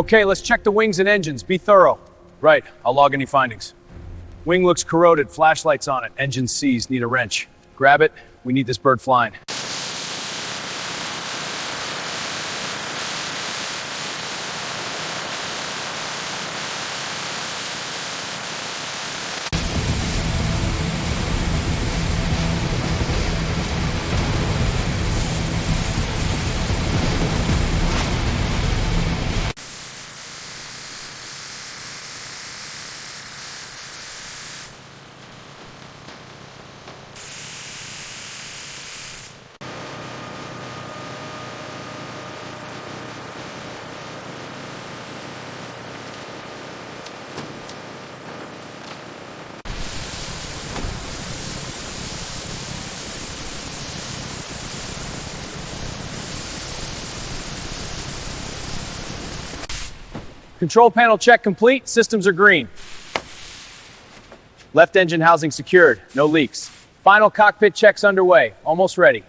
Okay, let's check the wings and engines. Be thorough. Right, I'll log any findings. Wing looks corroded, flashlights on it, engine seized, need a wrench. Grab it, we need this bird flying. Control panel check complete, systems are green. Left engine housing secured, no leaks. Final cockpit checks underway, almost ready.